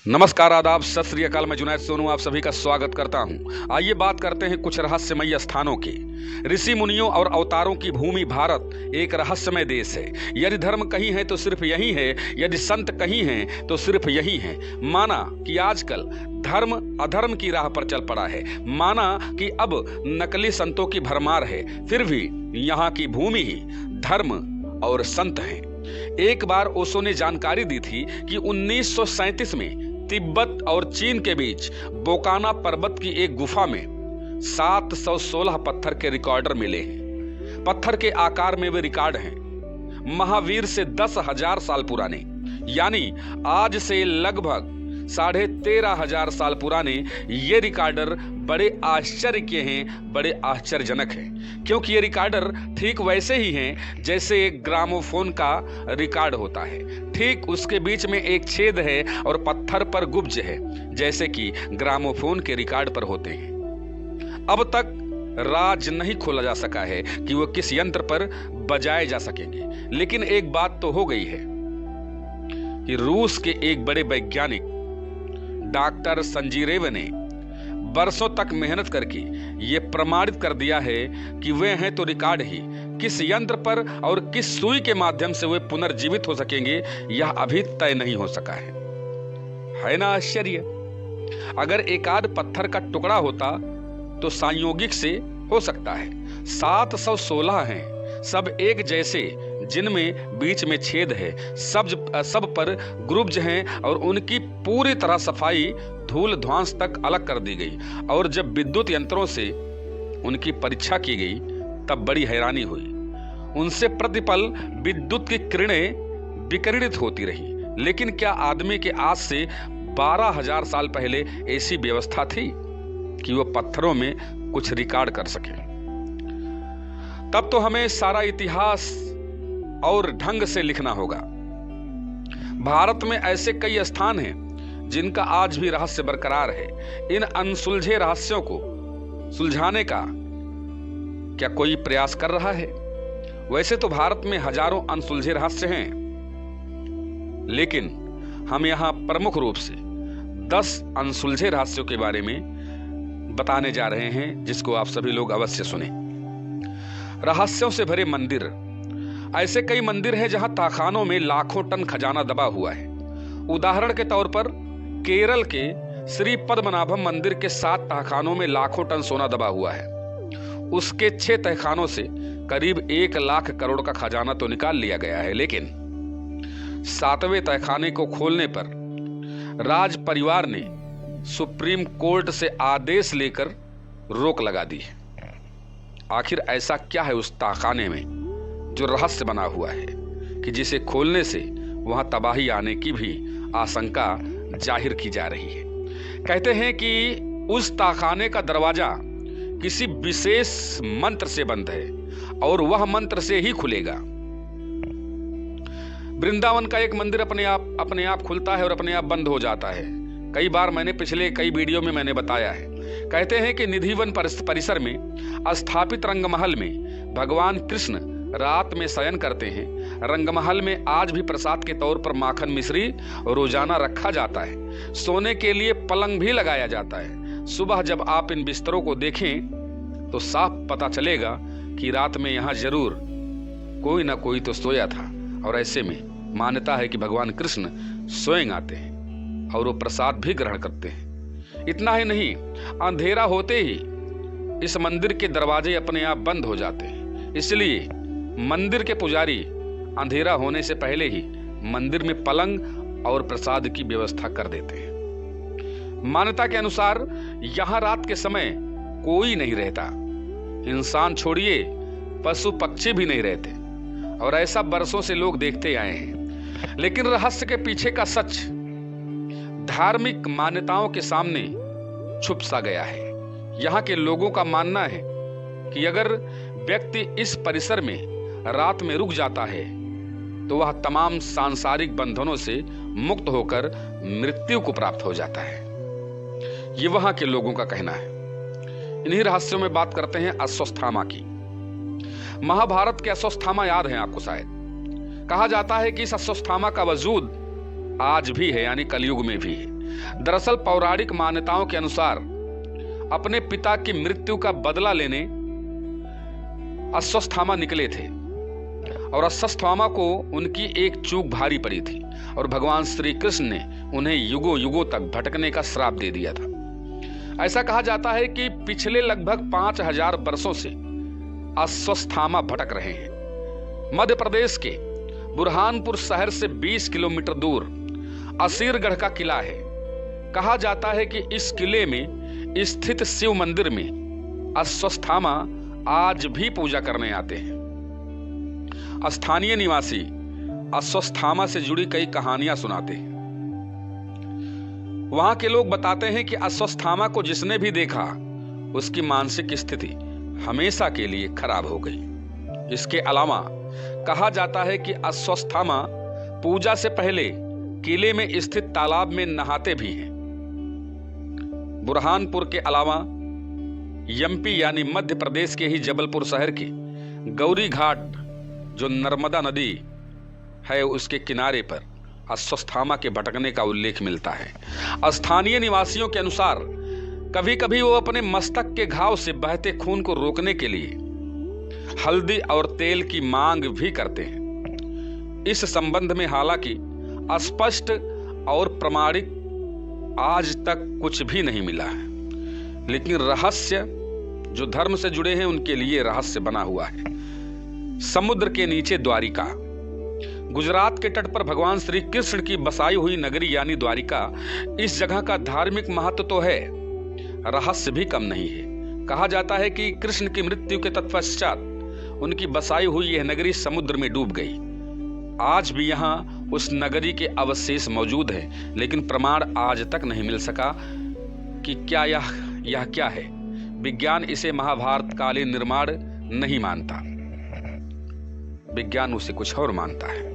नमस्कार, आदाब, सत श्री अकाल। मैं जुनैद सोनू आप सभी का स्वागत करता हूं। आइए बात करते हैं कुछ रहस्यमयी स्थानों की। ऋषि मुनियों और अवतारों की भूमि भारत एक रहस्यमय देश है। यदि धर्म कहीं है तो सिर्फ यही है, यदि संत कहीं हैं तो सिर्फ यही है। माना कि आजकल धर्म अधर्म की राह पर चल पड़ा है, माना कि अब नकली संतों की भरमार है, फिर भी यहाँ की भूमि ही धर्म और संत हैं। एक बार ओशो ने जानकारी दी थी कि 1937 में तिब्बत और चीन के बीच बोकाना पर्वत की एक गुफा में 716 पत्थर के रिकॉर्डर मिले हैं। पत्थर के आकार में वे रिकॉर्ड हैं महावीर से 10,000 साल पुराने, यानी आज से लगभग 13,500 साल पुराने। ये रिकॉर्डर बड़े आश्चर्य के हैं, बड़े आश्चर्यजनक हैं, क्योंकि ये रिकॉर्डर ठीक वैसे ही हैं जैसे एक ग्रामोफोन का रिकॉर्ड होता है। ठीक उसके बीच में एक छेद है और पत्थर पर गुब्ज है, जैसे कि ग्रामोफोन के रिकॉर्ड पर होते हैं। अब तक राज नहीं खोला जा सका है कि वो किस यंत्र पर बजाए जा सकेंगे, लेकिन एक बात तो हो गई है कि रूस के एक बड़े वैज्ञानिक डॉक्टर संजीरेव ने बरसों तक मेहनत करके ये प्रमाणित कर दिया है कि वे हैं तो रिकॉर्ड ही, किस यंत्र पर और किस सुई के माध्यम से वे पुनर्जीवित हो सकेंगे यह अभी तय नहीं हो सका है ना आश्चर्य। अगर एक आध पत्थर का टुकड़ा होता तो संयोगिक से हो सकता है। 716 हैं, सब एक जैसे, जिनमें बीच में छेद है, सब पर ग्रुव्ज हैं और उनकी पूरी तरह सफाई धूल ध्वांस तक अलग कर दी गई। और जब विद्युत यंत्रों से उनकी परीक्षा की गई तब बड़ी हैरानी हुई। उनसे प्रतिपल विद्युत की किरणें विकिरणित होती रही। लेकिन क्या आदमी के आज से 12,000 साल पहले ऐसी व्यवस्था थी कि वो पत्थरों में कुछ रिकॉर्ड कर सके? तब तो हमें सारा इतिहास और ढंग से लिखना होगा। भारत में ऐसे कई स्थान हैं जिनका आज भी रहस्य बरकरार है। इन अनसुलझे रहस्यों को सुलझाने का क्या कोई प्रयास कर रहा है? वैसे तो भारत में हजारों अनसुलझे रहस्य हैं, लेकिन हम यहां प्रमुख रूप से 10 अनसुलझे रहस्यों के बारे में बताने जा रहे हैं, जिसको आप सभी लोग अवश्य सुने। रहस्यों से भरे मंदिर। ऐसे कई मंदिर हैं जहां तहखानों में लाखों टन खजाना दबा हुआ है। उदाहरण के तौर पर केरल के श्री पद्मनाभम मंदिर के 7 तहखानों में लाखों टन सोना दबा हुआ है। उसके 6 तहखानों से करीब 1 लाख करोड़ का खजाना तो निकाल लिया गया है, लेकिन 7वें तहखाने को खोलने पर राज परिवार ने सुप्रीम कोर्ट से आदेश लेकर रोक लगा दी है। आखिर ऐसा क्या है उस तहखाने में जो रहस्य बना हुआ है कि जिसे खोलने से वहां तबाही आने की भी आशंका जाहिर की जा रही है? कहते हैं कि उस तहखाने का दरवाजा किसी विशेष मंत्र से बंद है और वह मंत्र से ही खुलेगा। वृंदावन का एक मंदिर अपने आप खुलता है और अपने आप बंद हो जाता है। कई बार मैंने पिछले कई वीडियो में मैंने बताया है। कहते हैं कि निधिवन परिसर में स्थापित रंगमहल में भगवान कृष्ण रात में शयन करते हैं। रंगमहल में आज भी प्रसाद के तौर पर माखन मिश्री रोजाना रखा जाता है। सोने के लिए पलंग भी लगाया जाता है। सुबह जब आप इन बिस्तरों को देखें तो साफ पता चलेगा कि रात में यहाँ जरूर कोई ना कोई तो सोया था, और ऐसे में मान्यता है कि भगवान कृष्ण स्वयं आते हैं और वो प्रसाद भी ग्रहण करते हैं। इतना ही नहीं, अंधेरा होते ही इस मंदिर के दरवाजे अपने आप बंद हो जाते हैं। इसलिए मंदिर के पुजारी अंधेरा होने से पहले ही मंदिर में पलंग और प्रसाद की व्यवस्था कर देते हैं। मान्यता के अनुसार यहां रात के समय कोई नहीं रहता। इंसान छोड़िए, पशु पक्षी भी नहीं रहते, और ऐसा बरसों से लोग देखते आए हैं। लेकिन रहस्य के पीछे का सच धार्मिक मान्यताओं के सामने छुप सा गया है। यहाँ के लोगों का मानना है कि अगर व्यक्ति इस परिसर में रात में रुक जाता है तो वह तमाम सांसारिक बंधनों से मुक्त होकर मृत्यु को प्राप्त हो जाता है। ये वहां के लोगों का कहना है। इन्हीं रहस्यों में बात करते हैं अश्वत्थामा की। महाभारत के अश्वत्थामा याद हैं आपको शायद। कहा जाता है कि इस अश्वत्थामा का वजूद आज भी है, यानी कलयुग में भी है। दरअसल पौराणिक मान्यताओं के अनुसार अपने पिता की मृत्यु का बदला लेने अश्वत्थामा निकले थे और अश्वत्थामा को उनकी एक चूक भारी पड़ी थी और भगवान श्री कृष्ण ने उन्हें युगों युगों तक भटकने का श्राप दे दिया था। ऐसा कहा जाता है कि पिछले लगभग 5000 वर्षों से अश्वत्थामा भटक रहे हैं। मध्य प्रदेश के बुरहानपुर शहर से 20 किलोमीटर दूर असीरगढ़ का किला है। कहा जाता है कि इस किले में स्थित शिव मंदिर में अश्वत्थामा आज भी पूजा करने आते हैं। स्थानीय निवासी अश्वत्थामा से जुड़ी कई कहानियां सुनाते हैं। वहां के लोग बताते हैं कि अश्वत्थामा को जिसने भी देखा उसकी मानसिक स्थिति हमेशा के लिए खराब हो गई। इसके अलावा कहा जाता है कि अश्वत्थामा पूजा से पहले किले में स्थित तालाब में नहाते भी हैं। बुरहानपुर के अलावा एमपी यानी मध्य प्रदेश के ही जबलपुर शहर के गौरी घाट जो नर्मदा नदी है उसके किनारे पर अश्वत्थामा के भटकने का उल्लेख मिलता है। स्थानीय निवासियों के अनुसार कभी कभी वो अपने मस्तक के घाव से बहते खून को रोकने के लिए हल्दी और तेल की मांग भी करते हैं। इस संबंध में हालांकि स्पष्ट और प्रमाणिक आज तक कुछ भी नहीं मिला है, लेकिन रहस्य जो धर्म से जुड़े हैं उनके लिए रहस्य बना हुआ है। समुद्र के नीचे द्वारिका। गुजरात के तट पर भगवान श्री कृष्ण की बसाई हुई नगरी यानी द्वारिका। इस जगह का धार्मिक महत्व तो है, रहस्य भी कम नहीं है। कहा जाता है कि कृष्ण की मृत्यु के तत्पश्चात उनकी बसाई हुई यह नगरी समुद्र में डूब गई। आज भी यहाँ उस नगरी के अवशेष मौजूद हैं, लेकिन प्रमाण आज तक नहीं मिल सका कि क्या यह क्या है। विज्ञान इसे महाभारत कालीन निर्माण नहीं मानता, विज्ञान उसे कुछ और मानता है।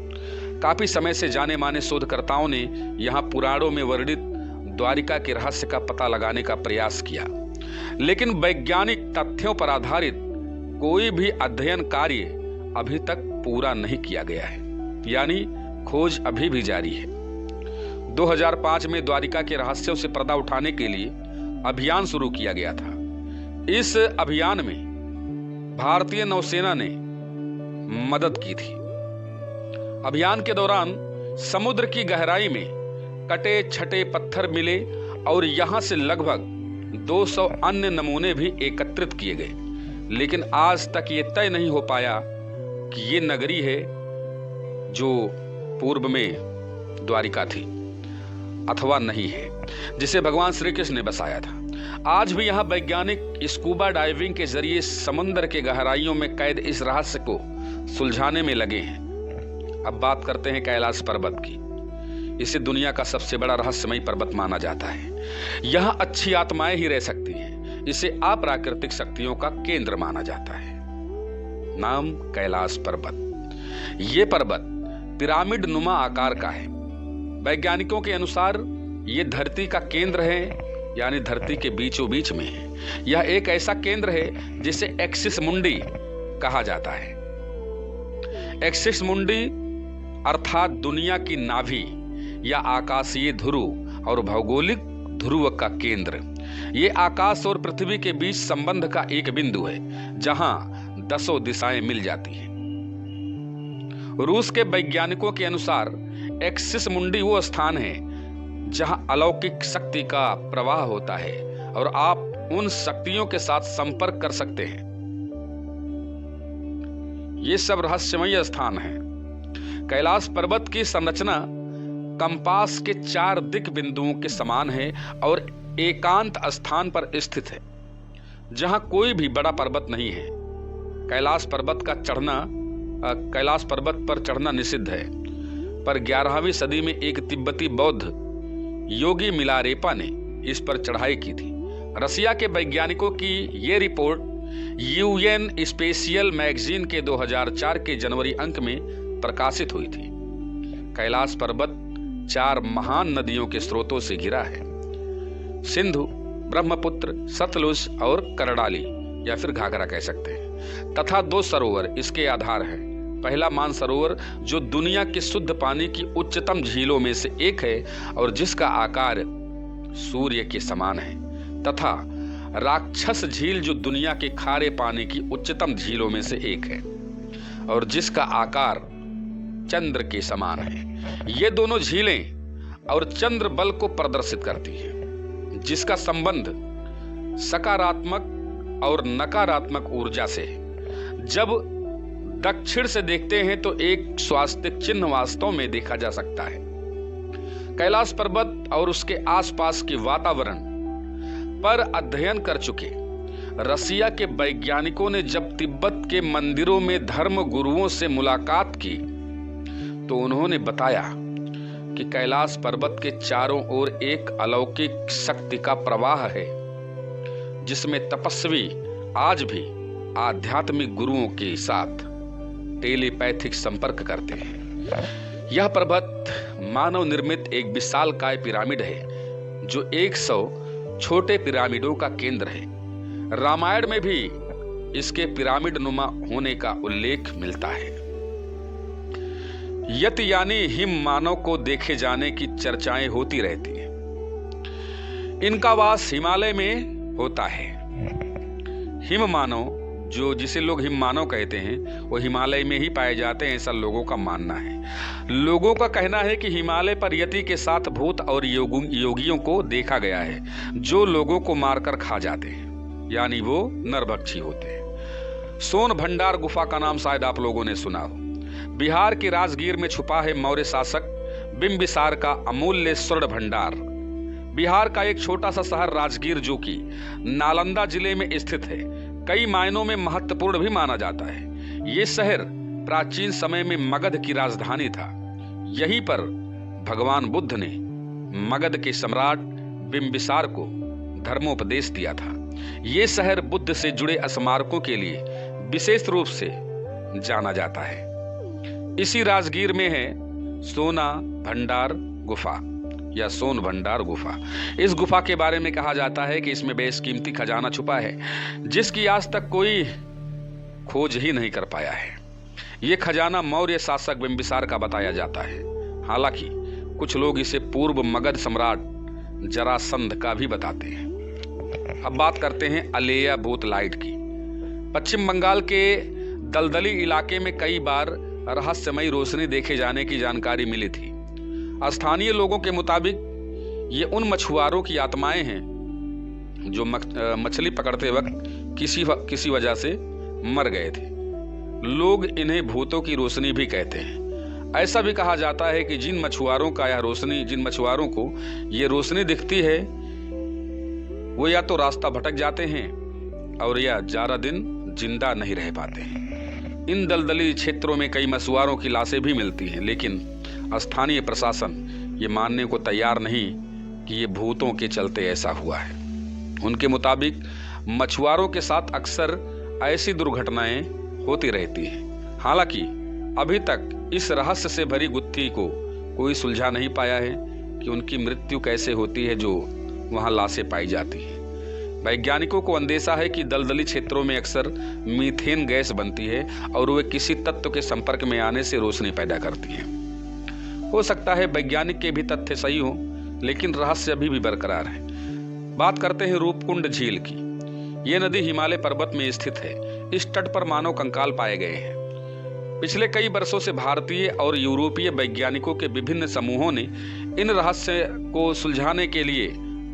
काफी समय से जाने माने शोधकर्ताओं ने यहाँ पुराणों में वर्णित द्वारिका के रहस्य का पता लगाने का प्रयास किया, लेकिन वैज्ञानिक तथ्यों पर आधारित कोई भी अध्ययन कार्य अभी तक पूरा नहीं किया गया है, यानी खोज अभी भी जारी है। 2005 में द्वारिका के रहस्यों से पर्दा उठाने के लिए अभियान शुरू किया गया था। इस अभियान में भारतीय नौसेना ने मदद की थी। अभियान के दौरान समुद्र की गहराई में कटे छटे पत्थर मिले और यहां से लगभग 200 अन्य नमूने भी एकत्रित किए गए, लेकिन आज तक ये तय नहीं हो पाया कि ये नगरी है जो पूर्व में द्वारिका थी अथवा नहीं है, जिसे भगवान श्री कृष्ण ने बसाया था। आज भी यहाँ वैज्ञानिक स्कूबा डाइविंग के जरिए समुद्र के गहराइयों में कैद इस रहस्य को सुलझाने में लगे हैं। अब बात करते हैं कैलाश पर्वत की। इसे दुनिया का सबसे बड़ा रहस्यमयी पर्वत माना जाता है। यहाँ अच्छी आत्माएं ही रह सकती हैं। इसे अप्राकृतिक शक्तियों का केंद्र माना जाता है। नाम कैलाश पर्वत। ये पर्वत पिरामिड नुमा आकार का है। वैज्ञानिकों के अनुसार ये धरती का केंद्र है, यानी धरती के बीचों बीच में है। यह एक ऐसा केंद्र है जिसे एक्सिस मुंडी कहा जाता है। एक्सिस मुंडी अर्थात दुनिया की नाभि या आकाशीय ध्रुव और भौगोलिक ध्रुव का केंद्र। ये आकाश और पृथ्वी के बीच संबंध का एक बिंदु है जहां 10 दिशाएं मिल जाती हैं। रूस के वैज्ञानिकों के अनुसार एक्सिस मुंडी वो स्थान है जहां अलौकिक शक्ति का प्रवाह होता है और आप उन शक्तियों के साथ संपर्क कर सकते हैं। ये सब रहस्यमय स्थान है। कैलाश पर्वत की संरचना कंपास के 4 दिक् बिंदुओं के समान है और एकांत स्थान पर स्थित है जहां कोई भी बड़ा पर्वत नहीं है। कैलाश पर्वत पर चढ़ना निषिद्ध है, पर 11वीं सदी में एक तिब्बती बौद्ध योगी मिलारेपा ने इस पर चढ़ाई की थी। रसिया के वैज्ञानिकों की ये रिपोर्ट यूएन स्पेशियल मैगजीन के 2004 के जनवरी अंक में प्रकाशित हुई थी। कैलाश पर्वत 4 महान नदियों के स्रोतों से घिरा है, सिंधु, ब्रह्मपुत्र, सतलुज और करडाली या फिर घाघरा कह सकते हैं, तथा 2 सरोवर इसके आधार हैं। पहला मानसरोवर जो दुनिया के शुद्ध पानी की उच्चतम झीलों में से एक है और जिसका आकार सूर्य के समान है तथा राक्षस झील जो दुनिया के खारे पानी की उच्चतम झीलों में से एक है और जिसका आकार चंद्र के समान है। ये दोनों झीलें और चंद्र बल को प्रदर्शित करती हैं, जिसका संबंध सकारात्मक और नकारात्मक ऊर्जा से है। जब दक्षिण से देखते हैं तो एक स्वास्तिक चिन्ह वास्तव में देखा जा सकता है। कैलाश पर्वत और उसके आसपास के वातावरण पर अध्ययन कर चुके रसिया के वैज्ञानिकों ने जब तिब्बत के मंदिरों में धर्म गुरुओं से मुलाकात की तो उन्होंने बताया कि कैलाश पर्वत के चारों ओर एक अलौकिक शक्ति का प्रवाह है, जिसमें तपस्वी आज भी आध्यात्मिक गुरुओं के साथ टेलीपैथिक संपर्क करते हैं। यह पर्वत मानव निर्मित एक विशालकाय पिरामिड है जो 100 छोटे पिरामिडों का केंद्र है। रामायण में भी इसके पिरामिड नुमा होने का उल्लेख मिलता है। यत यानी हिम मानव को देखे जाने की चर्चाएं होती रहती हैं। इनका वास हिमालय में होता है। हिम मानव जो जिसे लोग हिम मानव कहते हैं वो हिमालय में ही पाए जाते हैं, ऐसा लोगों का मानना है। लोगों का कहना है कि हिमालय पर यति के साथ भूत और योगियों को देखा गया है जो लोगों को मारकर खा जाते हैं, यानी वो नरभक्षी होते हैं। सोन भंडार गुफा का नाम शायद आप लोगों ने सुना हो। बिहार के राजगीर में छुपा है मौर्य शासक बिंबिसार का अमूल्य स्वर्ण भंडार। बिहार का एक छोटा सा शहर राजगीर जो कि नालंदा जिले में स्थित है, कई मायनों में महत्वपूर्ण भी माना जाता है। ये शहर प्राचीन समय में मगध की राजधानी था। यहीं पर भगवान बुद्ध ने मगध के सम्राट बिंबिसार को धर्मोपदेश दिया था। ये शहर बुद्ध से जुड़े स्मारकों के लिए विशेष रूप से जाना जाता है। इसी राजगीर में है सोना भंडार गुफा या सोन भंडार गुफा। इस गुफा के बारे में कहा जाता है कि इसमें बेशकीमती खजाना छुपा है जिसकी आज तक कोई खोज ही नहीं कर पाया है। यह खजाना मौर्य शासक बिंबिसार का बताया जाता है। हालांकि कुछ लोग इसे पूर्व मगध सम्राट जरासंध का भी बताते हैं। अब बात करते हैं अलेया बूथ लाइट की। पश्चिम बंगाल के दलदली इलाके में कई बार रहस्यमयी रोशनी देखे जाने की जानकारी मिली थी। स्थानीय लोगों के मुताबिक ये उन मछुआरों की आत्माएं हैं जो मछली पकड़ते वक्त किसी वजह से मर गए थे। लोग इन्हें भूतों की रोशनी भी कहते हैं। ऐसा भी कहा जाता है कि जिन मछुआरों को ये रोशनी दिखती है वो या तो रास्ता भटक जाते हैं और या ज्यादा दिन जिंदा नहीं रह पाते हैं। इन दलदली क्षेत्रों में कई मछुआरों की लाशें भी मिलती हैं, लेकिन स्थानीय प्रशासन ये मानने को तैयार नहीं कि ये भूतों के चलते ऐसा हुआ है। उनके मुताबिक मछुआरों के साथ अक्सर ऐसी दुर्घटनाएं होती रहती हैं। हालांकि अभी तक इस रहस्य से भरी गुत्थी को कोई सुलझा नहीं पाया है कि उनकी मृत्यु कैसे होती है जो वहां लाशें पाई जाती हैं। वैज्ञानिकों को अंदेशा है कि दलदली क्षेत्रों में अक्सर मीथेन गैस बनती है और वे किसी तत्व के संपर्क में आने से रोशनी पैदा करती है। हो सकता है वैज्ञानिक के भी तथ्य सही हो, लेकिन रहस्य अभी भी बरकरार है। बात करते हैं रूपकुंड झील की। यह नदी हिमालय पर्वत में स्थित है। इस तट पर मानव कंकाल पाए गए हैं। पिछले कई वर्षों से भारतीय और यूरोपीय वैज्ञानिकों के विभिन्न समूहों ने इन रहस्य को सुलझाने के लिए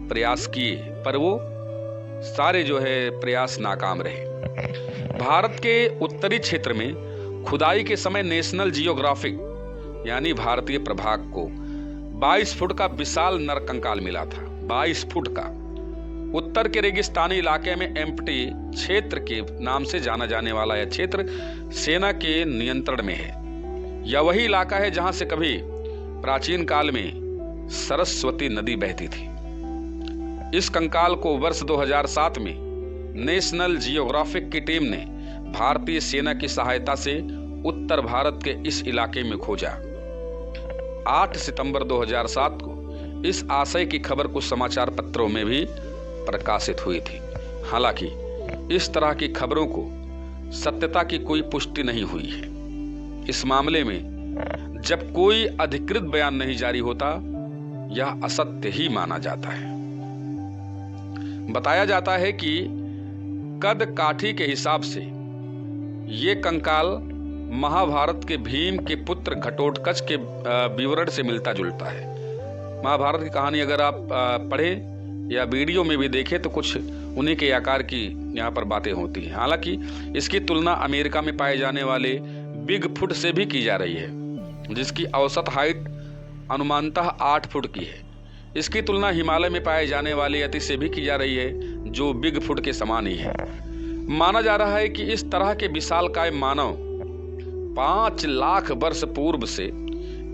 प्रयास किए, पर वो सारे प्रयास नाकाम रहे। भारत के उत्तरी क्षेत्र में खुदाई के समय नेशनल जियोग्राफिक यानी भारतीय प्रभाग को 22 फुट का विशाल नरकंकाल मिला था। 22 फुट का। उत्तर के रेगिस्तानी इलाके में एम्प्टी क्षेत्र के नाम से जाना जाने वाला यह क्षेत्र सेना के नियंत्रण में है। यह वही इलाका है जहां से कभी प्राचीन काल में सरस्वती नदी बहती थी। इस कंकाल को वर्ष 2007 में नेशनल जियोग्राफिक की टीम ने भारतीय सेना की सहायता से उत्तर भारत के इस इलाके में खोजा। 8 सितंबर 2007 को इस आशय की खबर कुछ समाचार पत्रों में भी प्रकाशित हुई थी। हालांकि इस तरह की खबरों को सत्यता की कोई पुष्टि नहीं हुई है। इस मामले में जब कोई अधिकृत बयान नहीं जारी होता, यह असत्य ही माना जाता है। बताया जाता है कि कद काठी के हिसाब से ये कंकाल महाभारत के भीम के पुत्र घटोत्कच के विवरण से मिलता जुलता है। महाभारत की कहानी अगर आप पढ़ें या वीडियो में भी देखें तो कुछ उन्हीं के आकार की यहाँ पर बातें होती हैं। हालांकि इसकी तुलना अमेरिका में पाए जाने वाले बिग फुट से भी की जा रही है, जिसकी औसत हाइट अनुमानतः 8 फुट की है। इसकी तुलना हिमालय में पाए जाने वाले यति से भी की जा रही है, जो बिग फुट के समान ही है। माना जा रहा है कि इस तरह के विशालकाय मानव 5 लाख वर्ष पूर्व से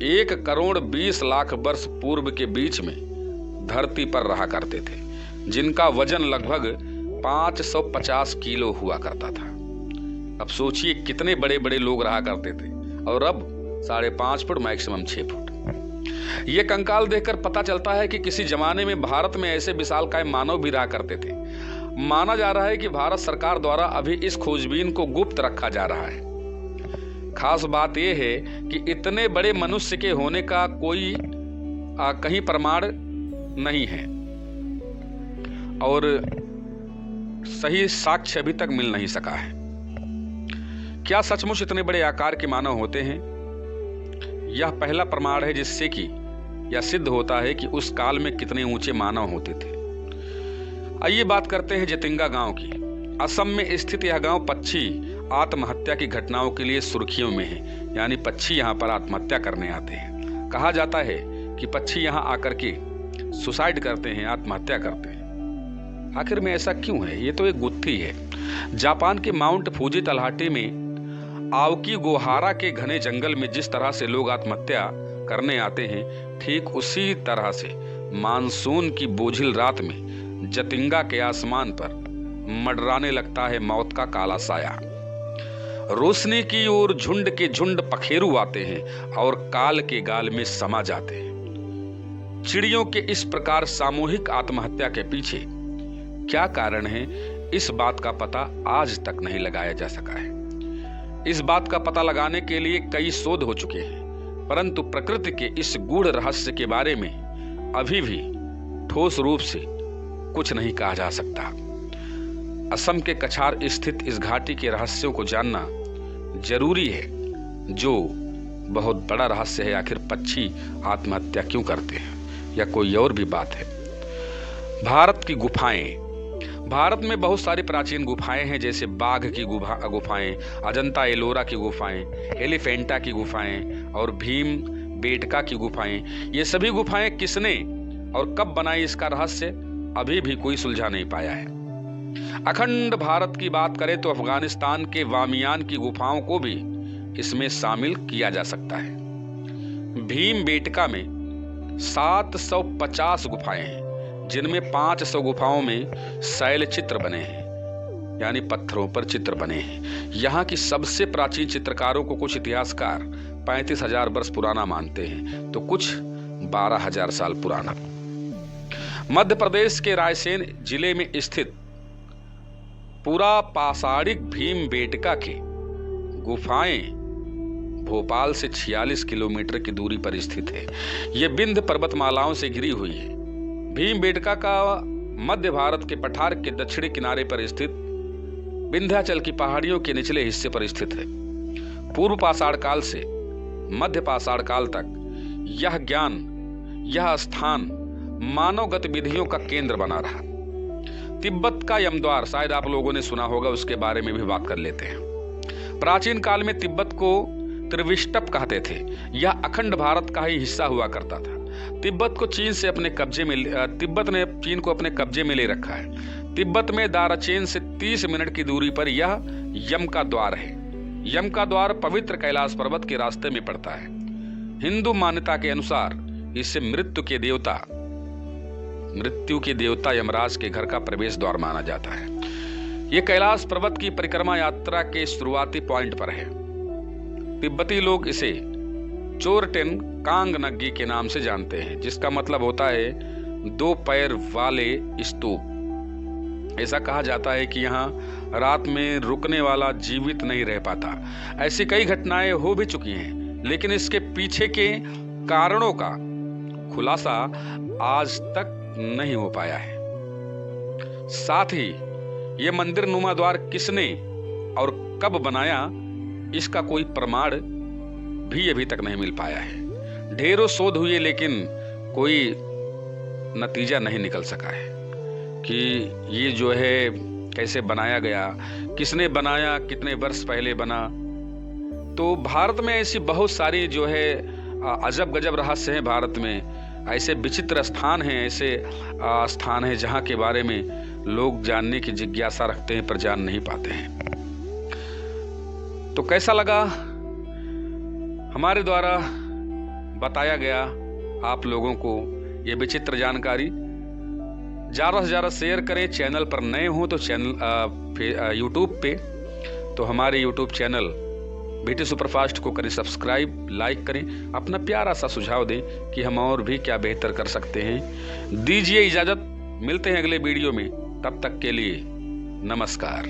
1 करोड़ 20 लाख वर्ष पूर्व के बीच में धरती पर रहा करते थे, जिनका वजन लगभग 550 किलो हुआ करता था। अब सोचिए कितने बड़े बड़े लोग रहा करते थे, और अब 5.5 फुट मैक्सिमम 6 फुट। ये कंकाल देखकर पता चलता है कि किसी जमाने में भारत में ऐसे विशालकाय मानव भी रहा करते थे। माना जा रहा है कि भारत सरकार द्वारा अभी इस खोजबीन को गुप्त रखा जा रहा है। खास बात यह है कि इतने बड़े मनुष्य के होने का कोई कहीं प्रमाण नहीं है और सही साक्ष्य अभी तक मिल नहीं सका है। क्या सचमुच इतने बड़े आकार के मानव होते हैं? यह पहला प्रमाण है जिससे कि यह सिद्ध होता है कि उस काल में कितने ऊंचे मानव होते थे। आइए बात करते हैं जतिंगा गांव की। असम में स्थित यह गांव पक्षी आत्महत्या की घटनाओं के लिए सुर्खियों में है, यानी पक्षी यहाँ पर आत्महत्या करने आते हैं। कहा जाता है कि पक्षी यहाँ आकर के सुसाइड करते हैं, आत्महत्या करते हैं। आखिर में ऐसा क्यों है? ये तो एक गुत्थी है। जापान के माउंट फूजी तलहटी में आवकी गोहारा के घने जंगल में जिस तरह से लोग आत्महत्या करने आते हैं, ठीक उसी तरह से मानसून की बोझिल रात में जतिंगा के आसमान पर मंडराने लगता है मौत का काला साया। रोशनी की ओर झुंड के झुंड पखेरु आते हैं और काल के गाल में समा जाते हैं। चिड़ियों के इस प्रकार सामूहिक आत्महत्या के पीछे क्या कारण है, इस बात का पता आज तक नहीं लगाया जा सका है। इस बात का पता लगाने के लिए कई शोध हो चुके हैं, परंतु प्रकृति के इस गूढ़ रहस्य के बारे में अभी भी ठोस रूप से कुछ नहीं कहा जा सकता। असम के कछार स्थित इस घाटी के रहस्यों को जानना जरूरी है, जो बहुत बड़ा रहस्य है। आखिर पक्षी आत्महत्या क्यों करते हैं, या कोई और भी बात है? भारत की गुफाएं। भारत में बहुत सारी प्राचीन गुफाएं हैं, जैसे बाघ की गुफाएं, अजंता एलोरा की गुफाएं, एलिफेंटा की गुफाएं और भीम बेटका की गुफाएं। ये सभी गुफाएं किसने और कब बनाई, इसका रहस्य अभी भी कोई सुलझा नहीं पाया है। अखंड भारत की बात करें तो अफगानिस्तान के वामियान की गुफाओं को भी इसमें शामिल किया जा सकता है। भीम बेटका में 750 गुफाएं हैं, जिनमें 500 गुफाओं में शैल चित्र बने हैं, यानी पत्थरों पर चित्र बने हैं। यहाँ की सबसे प्राचीन चित्रकारों को कुछ इतिहासकार 35,000 वर्ष पुराना मानते हैं, तो कुछ 12,000 साल पुराना। मध्य प्रदेश के रायसेन जिले में स्थित पूरा पाषाणिक भीम बेटका की गुफाएं भोपाल से 46 किलोमीटर की दूरी पर स्थित है। ये विंध्य पर्वतमालाओं से घिरी हुई है। भीम बेटका का मध्य भारत के पठार के दक्षिणी किनारे पर स्थित विंध्याचल की पहाड़ियों के निचले हिस्से पर स्थित है। पूर्व पाषाण काल से मध्य पाषाण काल तक यह स्थान मानव गतिविधियों का केंद्र बना रहा। तिब्बत का यमद्वार, शायद आप लोगों ने सुना होगा, उसके बारे में भी बात कर लेते हैं। प्राचीन काल में तिब्बत को त्रिविष्टप कहते थे। यह अखंड भारत का ही हिस्सा हुआ करता था। तिब्बत ने चीन को अपने कब्जे में ले रखा है। तिब्बत में दाराचेन से 30 मिनट की दूरी पर यह यम का द्वार है। यम का द्वार पवित्र कैलाश पर्वत के रास्ते में पड़ता है। हिंदू मान्यता के अनुसार इसे मृत्यु के देवता यमराज के घर का प्रवेश द्वार माना जाता है। यह कैलाश पर्वत की परिक्रमा यात्रा के शुरुआती पॉइंट पर है। तिब्बती लोग इसे चोरटेन कांग नग्गी के नाम से जानते हैं, जिसका मतलब होता है 2 पैर वाले स्तूप। ऐसा कहा जाता है कि यहाँ रात में रुकने वाला जीवित नहीं रह पाता। ऐसी कई घटनाएं हो भी चुकी हैं, लेकिन इसके पीछे के कारणों का खुलासा आज तक नहीं हो पाया है। साथ ही ये मंदिर नुमा द्वार किसने और कब बनाया, इसका कोई प्रमाण भी अभी तक नहीं मिल पाया है। ढेरों शोध हुए लेकिन कोई नतीजा नहीं निकल सका है कि ये जो है कैसे बनाया गया, किसने बनाया, कितने वर्ष पहले बना। तो भारत में ऐसी बहुत सारी जो है अजब गजब रहस्य हैं। भारत में ऐसे विचित्र स्थान हैं, ऐसे स्थान हैं जहाँ के बारे में लोग जानने की जिज्ञासा रखते हैं पर जान नहीं पाते हैं। तो कैसा लगा हमारे द्वारा बताया गया आप लोगों को ये विचित्र जानकारी? ज़्यादा से ज़्यादा शेयर करें। चैनल पर नए हो तो चैनल यूट्यूब पे तो हमारे यूट्यूब चैनल बीटी सुपरफास्ट को करें सब्सक्राइब, लाइक करें, अपना प्यारा सा सुझाव दें कि हम और भी क्या बेहतर कर सकते हैं। दीजिए इजाज़त, मिलते हैं अगले वीडियो में, तब तक के लिए नमस्कार।